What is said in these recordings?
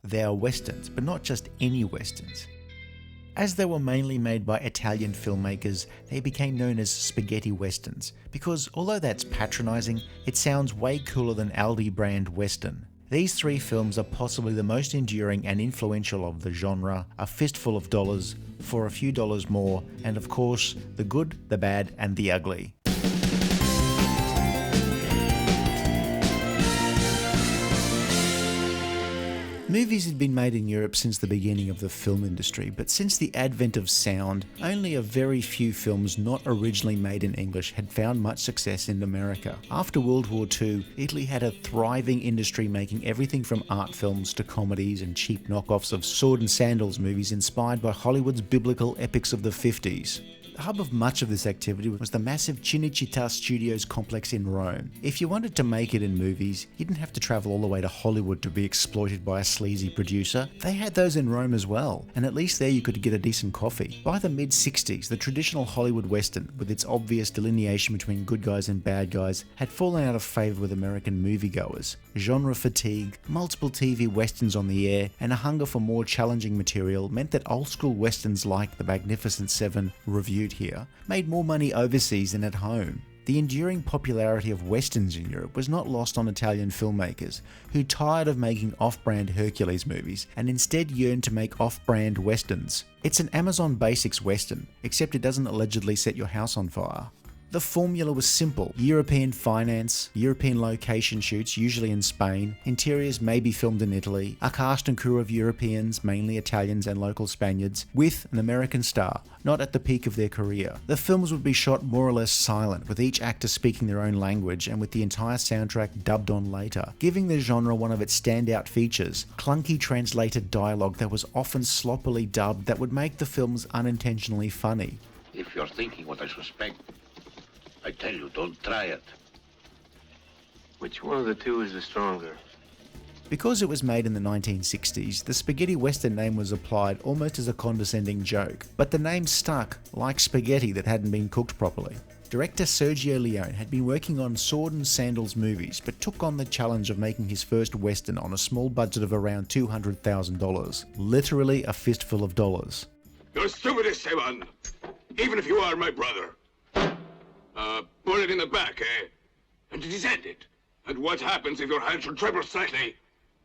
They are westerns, but not just any westerns. As they were mainly made by Italian filmmakers, they became known as spaghetti westerns, because although that's patronising, it sounds way cooler than Aldi brand western. These three films are possibly the most enduring and influential of the genre: A Fistful of Dollars, For a Few Dollars More, and of course, The Good, the Bad and the Ugly. Movies had been made in Europe since the beginning of the film industry, but since the advent of sound, only a very few films not originally made in English had found much success in America. After World War II, Italy had a thriving industry making everything from art films to comedies and cheap knockoffs of sword and sandals movies inspired by Hollywood's biblical epics of the 50s. The hub of much of this activity was the massive Cinecittà Studios complex in Rome. If you wanted to make it in movies, you didn't have to travel all the way to Hollywood to be exploited by a sleazy producer. They had those in Rome as well, and at least there you could get a decent coffee. By the mid-60s, the traditional Hollywood Western, with its obvious delineation between good guys and bad guys, had fallen out of favour with American moviegoers. Genre fatigue, multiple TV westerns on the air, and a hunger for more challenging material meant that old-school westerns like The Magnificent Seven, reviewed here, made more money overseas than at home. The enduring popularity of westerns in Europe was not lost on Italian filmmakers, who tired of making off-brand Hercules movies and instead yearned to make off-brand westerns. It's an Amazon Basics western, except it doesn't allegedly set your house on fire. The formula was simple: European finance, European location shoots, usually in Spain, interiors may be filmed in Italy, a cast and crew of Europeans, mainly Italians and local Spaniards, with an American star, not at the peak of their career. The films would be shot more or less silent, with each actor speaking their own language and with the entire soundtrack dubbed on later, giving the genre one of its standout features: clunky translated dialogue that was often sloppily dubbed that would make the films unintentionally funny. If you're thinking what I suspect, I tell you, don't try it. Which one of the two is the stronger? Because it was made in the 1960s, the spaghetti western name was applied almost as a condescending joke, but the name stuck, like spaghetti that hadn't been cooked properly. Director Sergio Leone had been working on sword and sandals movies, but took on the challenge of making his first western on a small budget of around $200,000. Literally a fistful of dollars. You're stupid as Sevan, even if you are my brother. Put it in the back, eh? And it is ended. And what happens if your hand should tremble slightly,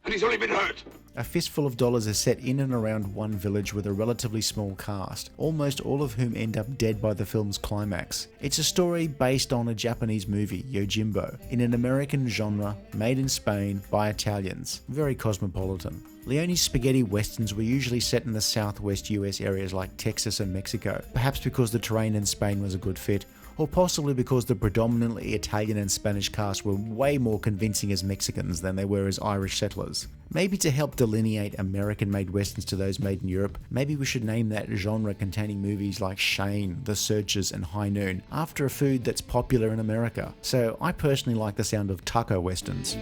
and he's only been hurt? A Fistful of Dollars is set in and around one village with a relatively small cast, almost all of whom end up dead by the film's climax. It's a story based on a Japanese movie, Yojimbo, in an American genre, made in Spain by Italians. Very cosmopolitan. Leone's spaghetti westerns were usually set in the southwest US areas like Texas and Mexico, perhaps because the terrain in Spain was a good fit, or possibly because the predominantly Italian and Spanish cast were way more convincing as Mexicans than they were as Irish settlers. Maybe to help delineate American-made westerns to those made in Europe, maybe we should name that genre containing movies like Shane, The Searchers and High Noon after a food that's popular in America. So I personally like the sound of taco westerns.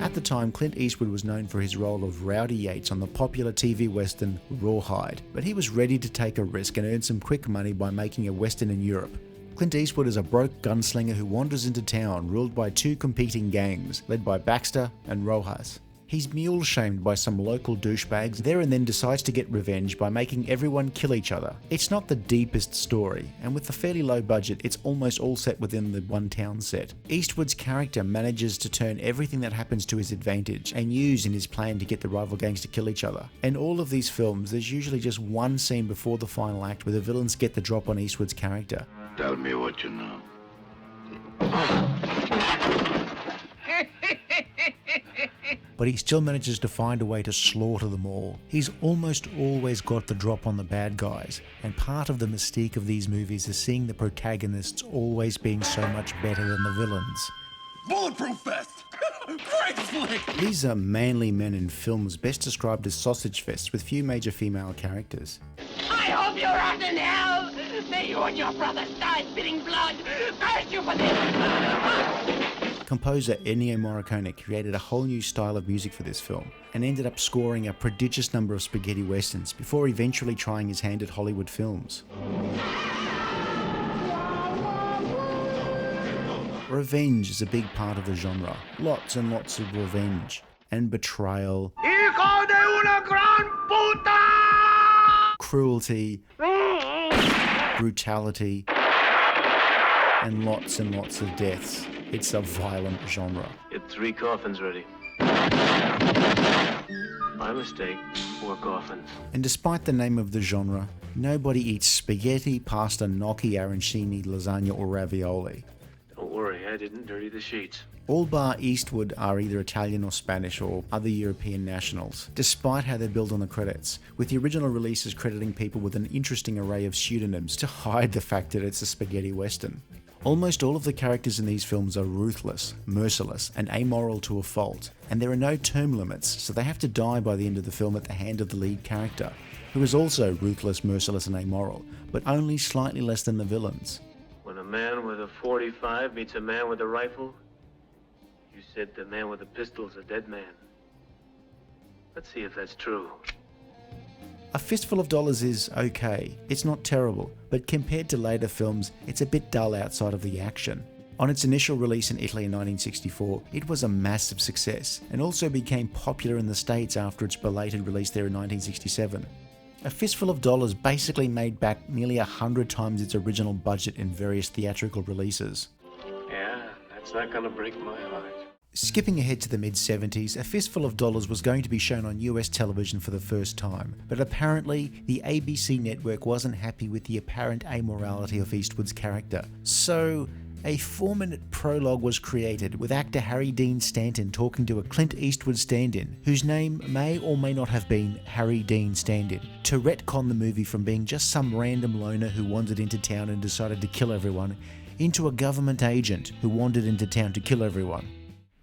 At the time, Clint Eastwood was known for his role of Rowdy Yates on the popular TV western Rawhide, but he was ready to take a risk and earn some quick money by making a western in Europe. Clint Eastwood is a broke gunslinger who wanders into town ruled by two competing gangs, led by Baxter and Rojas. He's mule-shamed by some local douchebags there and then decides to get revenge by making everyone kill each other. It's not the deepest story, and with a fairly low budget, it's almost all set within the one town set. Eastwood's character manages to turn everything that happens to his advantage and use in his plan to get the rival gangs to kill each other. In all of these films, there's usually just one scene before the final act where the villains get the drop on Eastwood's character. Tell me what you know. But he still manages to find a way to slaughter them all. He's almost always got the drop on the bad guys, and part of the mystique of these movies is seeing the protagonists always being so much better than the villains. Bulletproof vest! Great flick! These are manly men in films best described as sausage fests with few major female characters. I hope you rot in hell! May you and your brothers die spitting blood! Curse you for this! Composer Ennio Morricone created a whole new style of music for this film, and ended up scoring a prodigious number of spaghetti westerns before eventually trying his hand at Hollywood films. Revenge is a big part of the genre. Lots and lots of revenge. and betrayal, ¡Hijo de una gran puta! cruelty, brutality, and lots of deaths. It's a violent genre. Get 3 coffins ready. My mistake, 4 coffins. And despite the name of the genre, nobody eats spaghetti, pasta, gnocchi, arancini, lasagna, or ravioli. Don't worry, I didn't dirty the sheets. All bar Eastwood are either Italian or Spanish or other European nationals, despite how they're billed on the credits, with the original releases crediting people with an interesting array of pseudonyms to hide the fact that it's a spaghetti western. Almost all of the characters in these films are ruthless, merciless, and amoral to a fault, and there are no term limits, so they have to die by the end of the film at the hand of the lead character, who is also ruthless, merciless, and amoral, but only slightly less than the villains. When a man with a .45 meets a man with a rifle, you said the man with a pistol's a dead man. Let's see if that's true. A Fistful of Dollars is okay. It's not terrible, but compared to later films, it's a bit dull outside of the action. On its initial release in Italy in 1964, it was a massive success, and also became popular in the States after its belated release there in 1967. A Fistful of Dollars basically made back nearly 100 times its original budget in various theatrical releases. Yeah, that's not gonna break my heart. Skipping ahead to the mid-70s, A Fistful of Dollars was going to be shown on US television for the first time, but apparently the ABC network wasn't happy with the apparent amorality of Eastwood's character. So, a 4-minute prologue was created with actor Harry Dean Stanton talking to a Clint Eastwood stand-in, whose name may or may not have been Harry Dean Stand-in, to retcon the movie from being just some random loner who wandered into town and decided to kill everyone, into a government agent who wandered into town to kill everyone.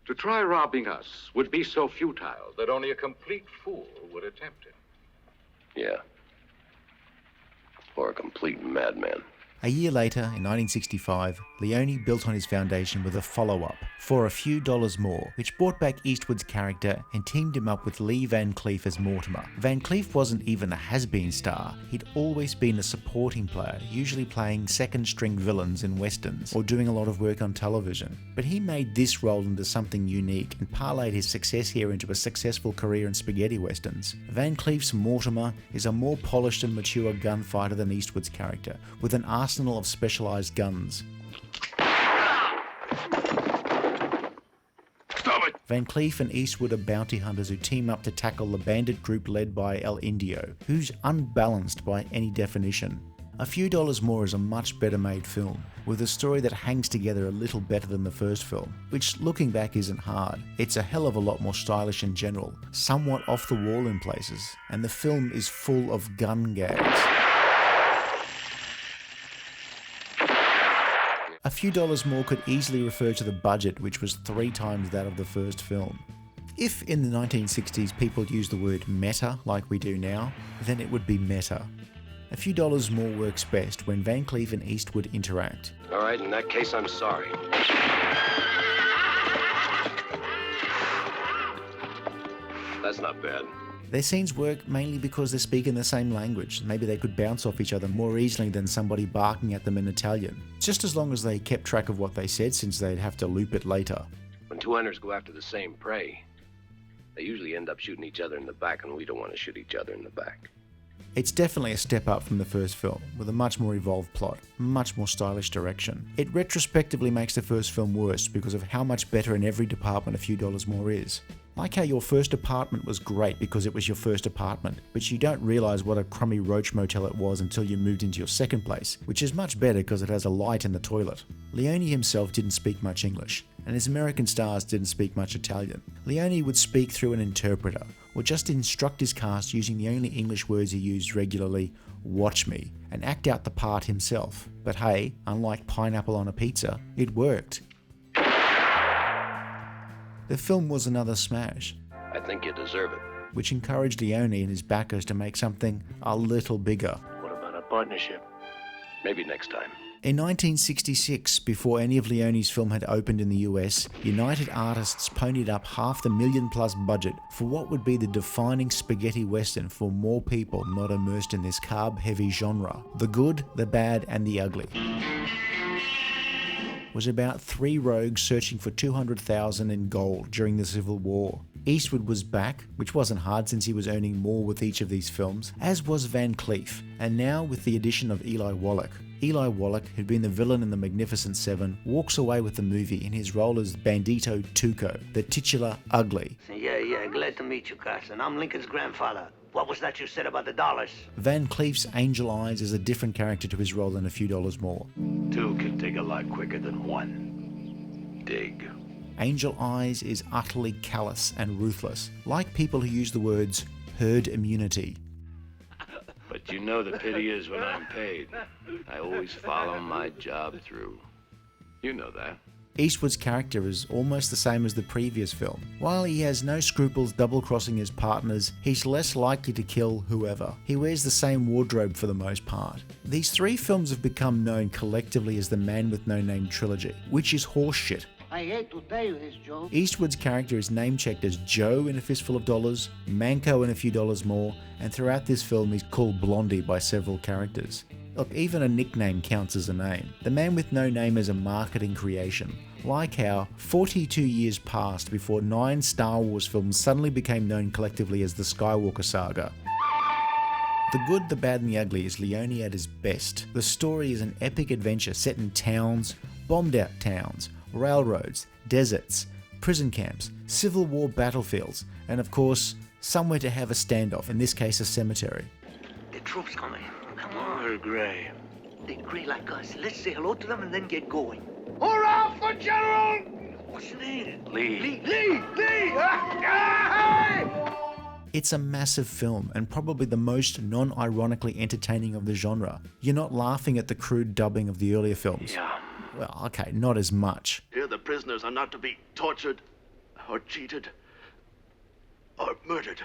To try robbing us would be so futile that only a complete fool would attempt it. Yeah. Or a complete madman. A year later, in 1965, Leone built on his foundation with a follow-up, For a Few Dollars More, which brought back Eastwood's character and teamed him up with Lee Van Cleef as Mortimer. Van Cleef wasn't even a has-been star, he'd always been a supporting player, usually playing second-string villains in westerns, or doing a lot of work on television. But he made this role into something unique, and parlayed his success here into a successful career in spaghetti westerns. Van Cleef's Mortimer is a more polished and mature gunfighter than Eastwood's character, with an arsenal of specialized guns. Stop it! Van Cleef and Eastwood are bounty hunters who team up to tackle the bandit group led by El Indio, who's unbalanced by any definition. A Few Dollars More is a much better made film, with a story that hangs together a little better than the first film, which looking back isn't hard. It's a hell of a lot more stylish in general, somewhat off the wall in places, and the film is full of gun gags. A Few Dollars More could easily refer to the budget, which was 3 times that of the first film. If in the 1960s people used the word meta like we do now, then it would be meta. A Few Dollars More works best when Van Cleef and Eastwood interact. All right, in that case, I'm sorry. That's not bad. Their scenes work mainly because they speak in the same language. Maybe they could bounce off each other more easily than somebody barking at them in Italian. Just as long as they kept track of what they said, since they'd have to loop it later. When 2 hunters go after the same prey, they usually end up shooting each other in the back, and we don't want to shoot each other in the back. It's definitely a step up from the first film, with a much more evolved plot, much more stylish direction. It retrospectively makes the first film worse because of how much better in every department A Few Dollars More is. Like how your first apartment was great because it was your first apartment, but you don't realise what a crummy roach motel it was until you moved into your second place, which is much better because it has a light in the toilet. Leone himself didn't speak much English, and his American stars didn't speak much Italian. Leone would speak through an interpreter, or just instruct his cast using the only English words he used regularly, "watch me," and act out the part himself. But hey, unlike pineapple on a pizza, it worked. The film was another smash. I think you deserve it. Which encouraged Leone and his backers to make something a little bigger. What about a partnership? Maybe next time. In 1966, before any of Leone's film had opened in the US, United Artists ponied up $500,000+ budget for what would be the defining spaghetti western for more people not immersed in this carb-heavy genre. The Good, the Bad, and the Ugly was about 3 rogues searching for $200,000 in gold during the Civil War. Eastwood was back, which wasn't hard since he was earning more with each of these films, as was Van Cleef, and now with the addition of Eli Wallach. Eli Wallach, who'd been the villain in The Magnificent Seven, walks away with the movie in his role as Bandito Tuco, the titular Ugly. Yeah, glad to meet you, Carson. I'm Lincoln's grandfather. What was that you said about the dollars? Van Cleef's Angel Eyes is a different character to his role in A Few Dollars More. Two can dig a lot quicker than one. Dig. Angel Eyes is utterly callous and ruthless, like people who use the words herd immunity. But you know the pity is when I'm paid. I always follow my job through. You know that. Eastwood's character is almost the same as the previous film. While he has no scruples double-crossing his partners, he's less likely to kill whoever. He wears the same wardrobe for the most part. These three films have become known collectively as the Man with No Name Trilogy, which is horseshit. I hate to tell you this, Joe. Eastwood's character is name-checked as Joe in A Fistful of Dollars, Manco in A Few Dollars More, and throughout this film he's called Blondie by several characters. Look, even a nickname counts as a name. The Man with No Name is a marketing creation, like how 42 years passed before 9 Star Wars films suddenly became known collectively as the Skywalker Saga. The Good, the Bad and the Ugly is Leone at his best. The story is an epic adventure set in towns, bombed out towns, railroads, deserts, prison camps, Civil War battlefields, and of course, somewhere to have a standoff, in this case a cemetery. The troops coming. Come on. They're gray. They're gray like us. Let's say hello to them and then get going. Hurrah for General! What's your name? Lee. Lee! It's a massive film and probably the most non-ironically entertaining of the genre. You're not laughing at the crude dubbing of the earlier films. Yeah. Well, okay, not as much. Here the prisoners are not to be tortured, or cheated, or murdered.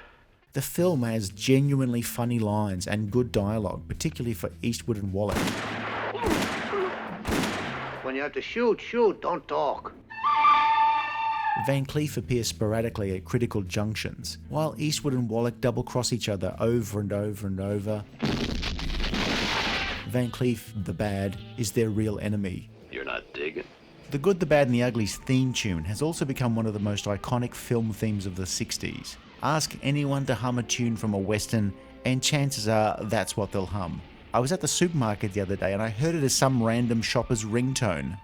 The film has genuinely funny lines and good dialogue, particularly for Eastwood and Wallach. When you have to shoot, don't talk. Van Cleef appears sporadically at critical junctions, while Eastwood and Wallach double-cross each other over and over and over. Van Cleef, the bad, is their real enemy. You're not digging. The Good, the Bad and the Ugly's theme tune has also become one of the most iconic film themes of the 60s. Ask anyone to hum a tune from a western, and chances are that's what they'll hum. I was at the supermarket the other day and I heard it as some random shopper's ringtone.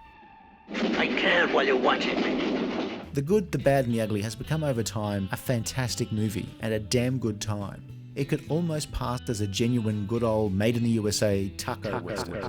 I can't while you're watching me. The Good, the Bad and the Ugly has become over time a fantastic movie and a damn good time. It could almost pass as a genuine good old made in the USA taco western.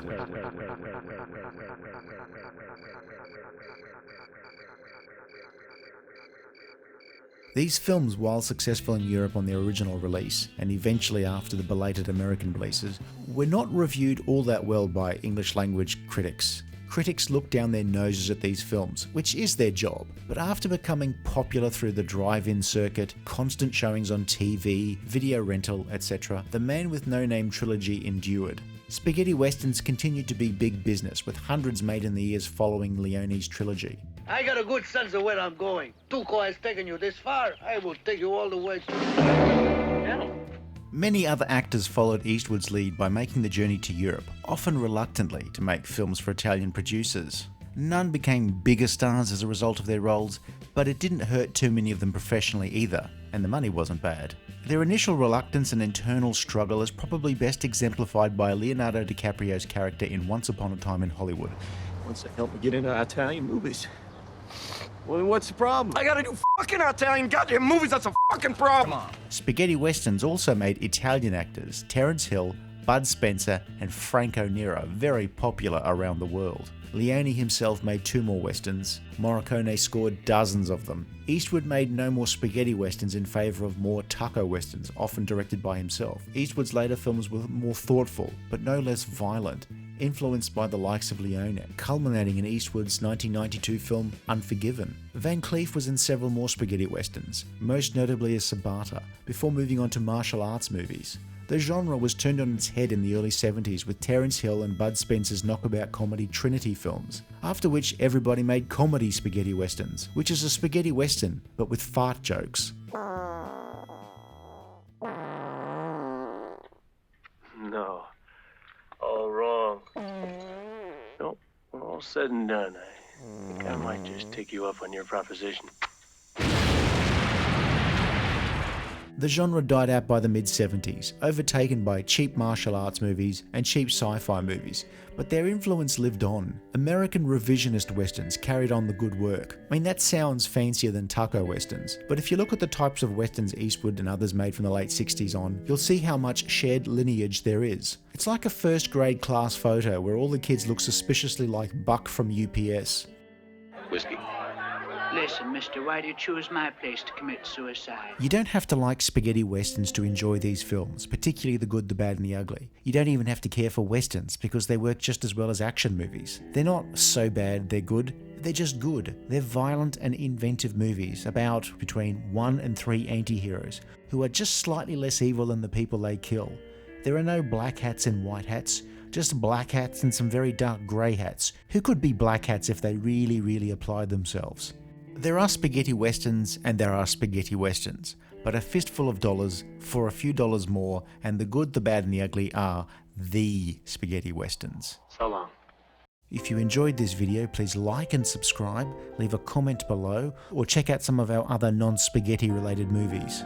These films, while successful in Europe on their original release, and eventually after the belated American releases, were not reviewed all that well by English language critics. Critics looked down their noses at these films, which is their job, but after becoming popular through the drive-in circuit, constant showings on TV, video rental, etc., the Man with No Name trilogy endured. Spaghetti westerns continued to be big business, with hundreds made in the years following Leone's trilogy. I got a good sense of where I'm going. Tuco has taken you this far. I will take you all the way to... Many other actors followed Eastwood's lead by making the journey to Europe, often reluctantly, to make films for Italian producers. None became bigger stars as a result of their roles, but it didn't hurt too many of them professionally either, and the money wasn't bad. Their initial reluctance and internal struggle is probably best exemplified by Leonardo DiCaprio's character in Once Upon a Time in Hollywood. Once they help me get into Italian movies. Well, what's the problem? I gotta do fucking Italian goddamn movies, that's a fucking problem! Come on. Spaghetti westerns also made Italian actors Terence Hill, Bud Spencer, and Franco Nero very popular around the world. Leone himself made 2 more westerns. Morricone scored dozens of them. Eastwood made no more spaghetti westerns in favour of more taco westerns, often directed by himself. Eastwood's later films were more thoughtful, but no less violent, influenced by the likes of Leone, culminating in Eastwood's 1992 film Unforgiven. Van Cleef was in several more spaghetti westerns, most notably as Sabata, before moving on to martial arts movies. The genre was turned on its head in the early 70s with Terence Hill and Bud Spencer's knockabout comedy Trinity films, after which everybody made comedy spaghetti westerns, which is a spaghetti western, but with fart jokes. No. All wrong. Nope. All said and done, I think I might just take you up on your proposition. The genre died out by the mid-70s, overtaken by cheap martial arts movies and cheap sci-fi movies, but their influence lived on. American revisionist westerns carried on the good work. I mean, that sounds fancier than taco westerns, but if you look at the types of westerns Eastwood and others made from the late 60s on, you'll see how much shared lineage there is. It's like a first grade class photo where all the kids look suspiciously like Buck from UPS. Whiskey. Listen, mister, why do you choose my place to commit suicide? You don't have to like spaghetti westerns to enjoy these films, particularly the good, the bad and the ugly. You don't even have to care for westerns because they work just as well as action movies. They're not so bad they're good, they're just good. They're violent and inventive movies about between 1 and 3 anti-heroes who are just slightly less evil than the people they kill. There are no black hats and white hats, just black hats and some very dark grey hats, who could be black hats if they really applied themselves. There are spaghetti westerns and there are spaghetti westerns, but A Fistful of Dollars, For a Few Dollars More, and The Good, the Bad and the Ugly are the spaghetti westerns. So long. If you enjoyed this video, please like and subscribe, leave a comment below, or check out some of our other non-spaghetti related movies.